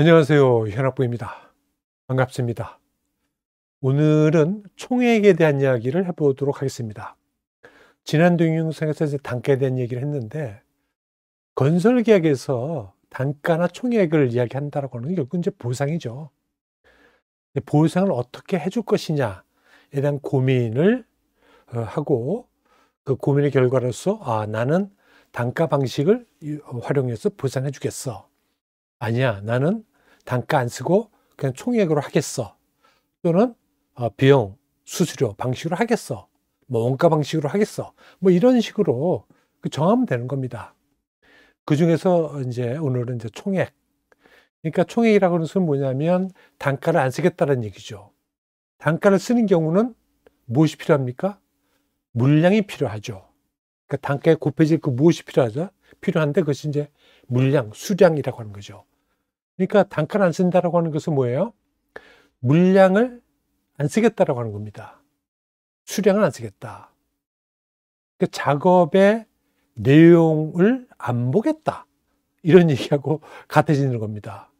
안녕하세요. 현학부입니다. 반갑습니다. 오늘은 총액에 대한 이야기를 해보도록 하겠습니다. 지난 동영상에서 이제 단가에 대한 얘기를 했는데, 건설계약에서 단가나 총액을 이야기한다라고 하는 게 결국 이제 보상이죠. 보상을 어떻게 해줄 것이냐에 대한 고민을 하고, 그 고민의 결과로서 나는 단가 방식을 활용해서 보상해 주겠어. 아니야, 나는 단가 안 쓰고 그냥 총액으로 하겠어. 또는 비용, 수수료 방식으로 하겠어. 뭐 원가 방식으로 하겠어. 뭐 이런 식으로 정하면 되는 겁니다. 그 중에서 이제 오늘은 이제 총액. 그러니까 총액이라고 하는 것은 뭐냐면 단가를 안 쓰겠다는 얘기죠. 단가를 쓰는 경우는 무엇이 필요합니까? 물량이 필요하죠. 그러니까 단가에 곱해질 그 무엇이 필요하죠? 필요한데 그것이 이제 물량, 수량이라고 하는 거죠. 그러니까 단가를 안 쓴다라고 하는 것은 뭐예요? 물량을 안 쓰겠다라고 하는 겁니다. 수량을 안 쓰겠다. 그 작업의 내용을 안 보겠다. 이런 얘기하고 같아지는 겁니다.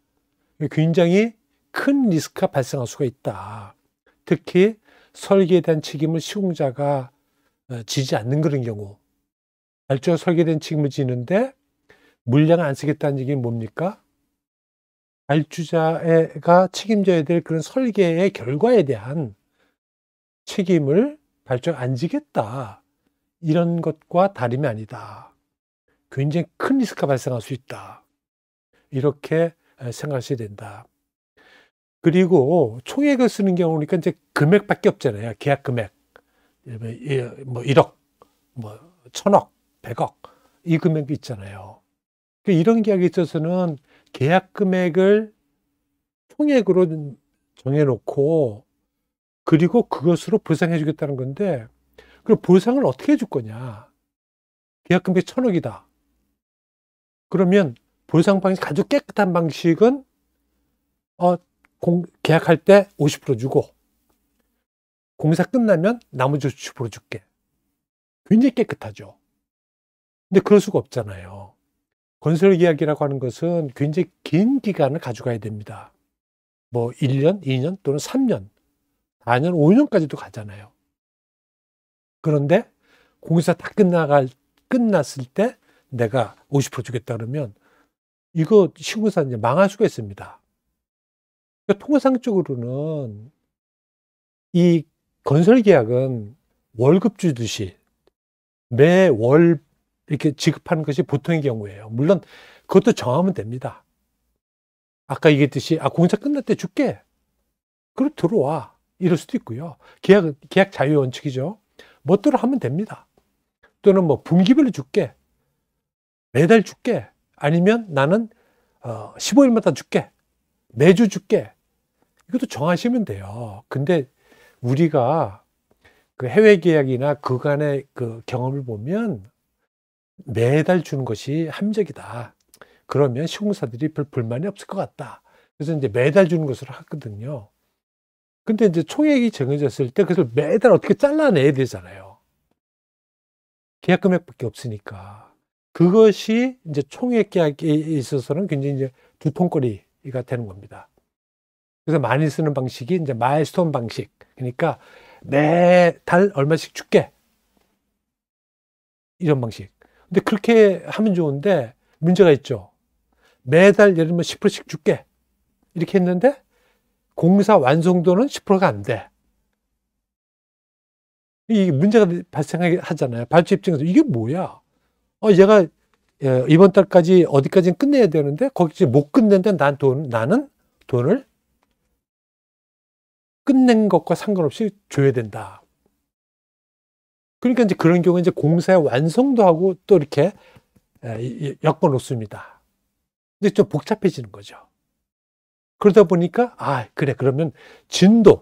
굉장히 큰 리스크가 발생할 수가 있다. 특히 설계에 대한 책임을 시공자가 지지 않는 그런 경우. 발주가 설계된 책임을 지는데 물량을 안 쓰겠다는 얘기는 뭡니까? 발주자가 책임져야 될 그런 설계의 결과에 대한 책임을 발주자가 안 지겠다. 이런 것과 다름이 아니다. 굉장히 큰 리스크가 발생할 수 있다. 이렇게 생각하셔야 된다. 그리고 총액을 쓰는 경우니까 이제 금액밖에 없잖아요. 계약 금액. 뭐 1억, 뭐 1000억, 100억. 이 금액이 있잖아요. 이런 계약에 있어서는 계약 금액을 총액으로 정해놓고 그리고 그것으로 보상해 주겠다는 건데, 그 보상을 어떻게 해줄 거냐? 계약 금액 1000억이다. 그러면 보상 방식 아주 깨끗한 방식은 계약할 때 50% 주고 공사 끝나면 나머지 50% 줄게. 굉장히 깨끗하죠. 근데 그럴 수가 없잖아요. 건설계약이라고 하는 것은 굉장히 긴 기간을 가져가야 됩니다. 뭐 1년, 2년 또는 3년, 4년, 5년까지도 가잖아요. 그런데 공사 다 끝났을 때 내가 50% 주겠다 그러면 이거 시공사 이제 망할 수가 있습니다. 그러니까 통상적으로는 이 건설계약은 월급 주듯이 매월 이렇게 지급하는 것이 보통의 경우예요. 물론 그것도 정하면 됩니다. 아까 얘기했듯이 공사 끝날 때 줄게. 그럼 들어와. 이럴 수도 있고요. 계약 자유 원칙이죠. 멋대로 하면 됩니다. 또는 뭐 분기별로 줄게. 매달 줄게. 아니면 나는 15일마다 줄게. 매주 줄게. 이것도 정하시면 돼요. 근데 우리가 그 해외 계약이나 그간의 그 경험을 보면 매달 주는 것이 합리적이다. 그러면 시공사들이 별 불만이 없을 것 같다. 그래서 이제 매달 주는 것으로 하거든요. 근데 이제 총액이 정해졌을 때 그것을 매달 어떻게 잘라내야 되잖아요. 계약 금액밖에 없으니까. 그것이 이제 총액 계약에 있어서는 굉장히 이제 두통거리가 되는 겁니다. 그래서 많이 쓰는 방식이 이제 마일스톤 방식. 그러니까 매달 얼마씩 줄게. 이런 방식. 근데 그렇게 하면 좋은데 문제가 있죠. 매달 예를 들면 10%씩 줄게. 이렇게 했는데 공사 완성도는 10%가 안 돼. 이 문제가 발생하잖아요. 발주 입장에서 이게 뭐야? 얘가 이번 달까지 어디까지는 끝내야 되는데 거기까지 못 끝낸데 나는 돈을 끝낸 것과 상관없이 줘야 된다. 그러니까 이제 그런 경우에 이제 공사의 완성도하고 또 이렇게 엮어 놓습니다. 근데 좀 복잡해지는 거죠. 그러다 보니까 그래, 그러면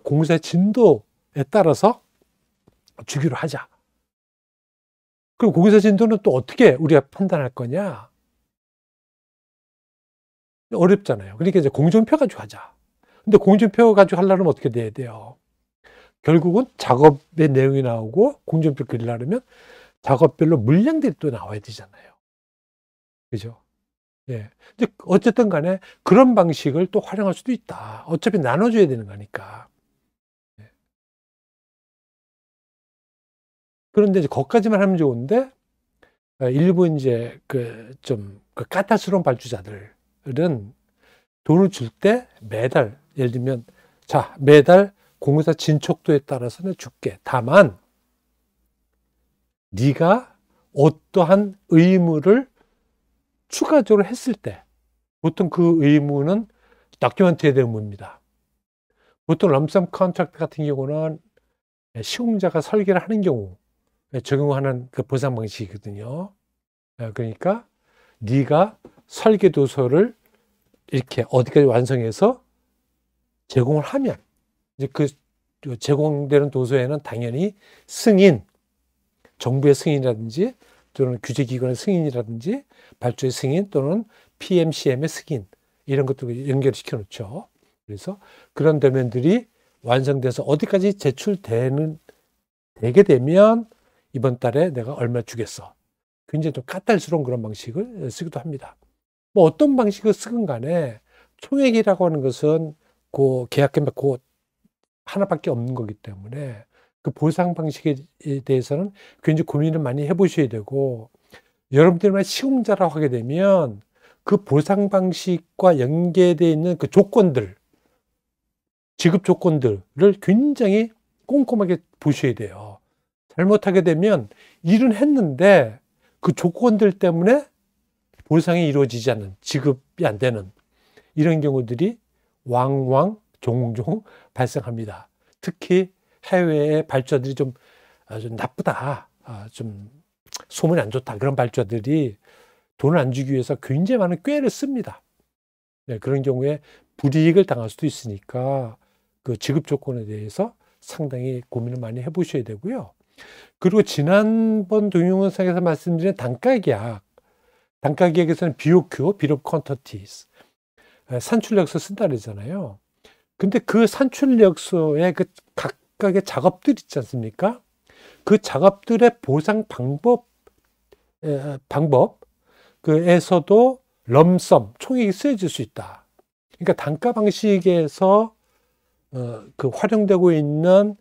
공사의 진도에 따라서 주기로 하자. 그럼 공사 진도는 또 어떻게 우리가 판단할 거냐? 어렵잖아요. 그러니까 이제 공정표 가지고 하자. 근데 공정표 가지고 하려면 어떻게 돼야 돼요? 결국은 작업의 내용이 나오고 공정표 그리려면 작업별로 물량들이 또 나와야 되잖아요. 그죠? 예. 근데 어쨌든 간에 그런 방식을 또 활용할 수도 있다. 어차피 나눠줘야 되는 거니까. 예. 그런데 이제 거기까지만 하면 좋은데, 일부 이제 그 까탈스러운 발주자들은 돈을 줄 때 매달, 예를 들면, 자, 매달 공사 진척도에 따라서는 줄게. 다만, 네가 어떠한 의무를 추가적으로 했을 때, 보통 그 의무는 다큐멘트해야 되는 의무입니다. 보통 럼섬 컨트랙트 같은 경우는 시공자가 설계를 하는 경우에 적용하는 그 보상 방식이거든요. 그러니까 네가 설계 도서를 이렇게 어디까지 완성해서 제공을 하면, 이제 그 제공되는 도서에는 당연히 승인, 정부의 승인이라든지 또는 규제기관의 승인이라든지 발주의 승인 또는 PMCM의 승인, 이런 것들을 연결시켜 놓죠. 그래서 그런 도면들이 완성돼서 어디까지 제출되게 되면 이번 달에 내가 얼마 주겠어. 굉장히 좀 까탈스러운 그런 방식을 쓰기도 합니다. 뭐 어떤 방식을 쓰건 간에 총액이라고 하는 것은 그 계약금액 그 하나밖에 없는 거기 때문에 그 보상 방식에 대해서는 굉장히 고민을 많이 해보셔야 되고, 여러분들만 시공자라고 하게 되면 그 보상 방식과 연계되어 있는 그 조건들, 지급 조건들을 굉장히 꼼꼼하게 보셔야 돼요. 잘못하게 되면 일은 했는데 그 조건들 때문에 보상이 이루어지지 않는, 지급이 안 되는 이런 경우들이 왕왕 종종 발생합니다. 특히 해외의 발주자들이 좀 나쁘다, 좀 소문이 안 좋다, 그런 발주자들이 돈을 안 주기 위해서 굉장히 많은 꾀를 씁니다. 네, 그런 경우에 불이익을 당할 수도 있으니까 그 지급 조건에 대해서 상당히 고민을 많이 해보셔야 되고요. 그리고 지난번 동영상에서 말씀드린 단가계약, 단가계약에서는 BOQ, Bill of Quantities, 산출력서 쓴다 그러잖아요. 근데 그 산출력서에 그 각각의 작업들 있지 않습니까? 그 작업들의 보상 방법에서도 럼섬, 총액이 쓰여질 수 있다. 그러니까 단가 방식에서 그 활용되고 있는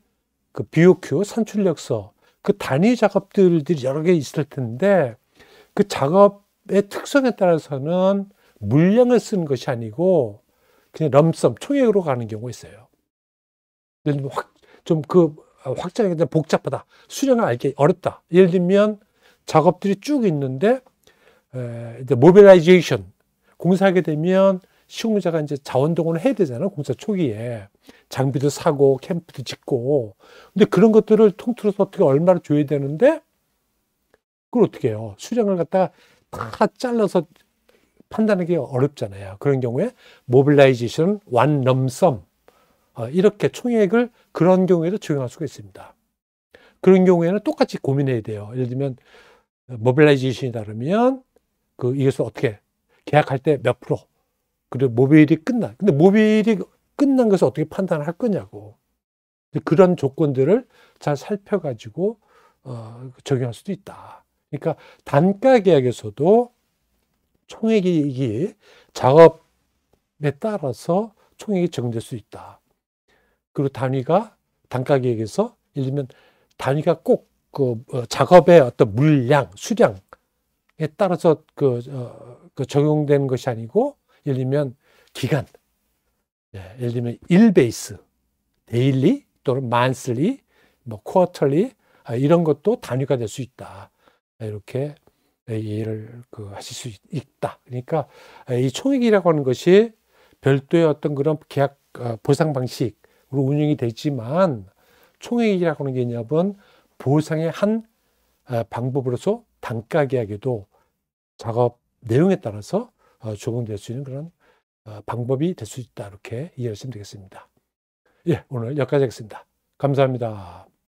그 BOQ, 산출력서, 그 단위 작업들이 여러 개 있을 텐데 그 작업의 특성에 따라서는 물량을 쓰는 것이 아니고 그냥 럼섬, 총액으로 가는 경우가 있어요. 예를 들면 확장이 복잡하다, 수량을 알기 어렵다. 예를 들면 작업들이 쭉 있는데 이제 모빌라이제이션, 공사하게 되면 시공자가 이제 자원동원을 해야 되잖아요. 공사 초기에 장비도 사고 캠프도 짓고. 근데 그런 것들을 통틀어서 어떻게 얼마를 줘야 되는데 그걸 어떻게 해요? 수량을 갖다가 다 잘라서 판단하기 어렵잖아요. 그런 경우에 모빌라이제이션, 완 럼섬, 이렇게 총액을 그런 경우에도 적용할 수가 있습니다. 그런 경우에는 똑같이 고민해야 돼요. 예를 들면 모빌라이제이션이 다르면 이것을 어떻게 계약할 때 몇 프로, 그리고 모빌이 근데 모빌이 끝난 것을 어떻게 판단할 거냐고. 그런 조건들을 잘 살펴가지고 적용할 수도 있다. 그러니까 단가 계약에서도 총액이 작업에 따라서 총액이 적용될 수 있다. 그리고 단위가 단가 계약에서 예를 들면 단위가 꼭 작업의 어떤 물량, 수량에 따라서 적용되는 것이 아니고, 예를 들면 기간, 예를 들면 일 베이스, 데일리 또는 만슬리, 뭐 쿼터리, 이런 것도 단위가 될 수 있다. 이렇게 이해를 하실 수 있다. 그러니까 이 총액이라고 하는 것이 별도의 어떤 그런 계약 보상 방식으로 운영이 되지만, 총액이라고 하는 개념은 보상의 한 방법으로서 단가 계약에도 작업 내용에 따라서 적용될 수 있는 그런 방법이 될 수 있다. 이렇게 이해하시면 되겠습니다. 예, 오늘 여기까지 하겠습니다. 감사합니다.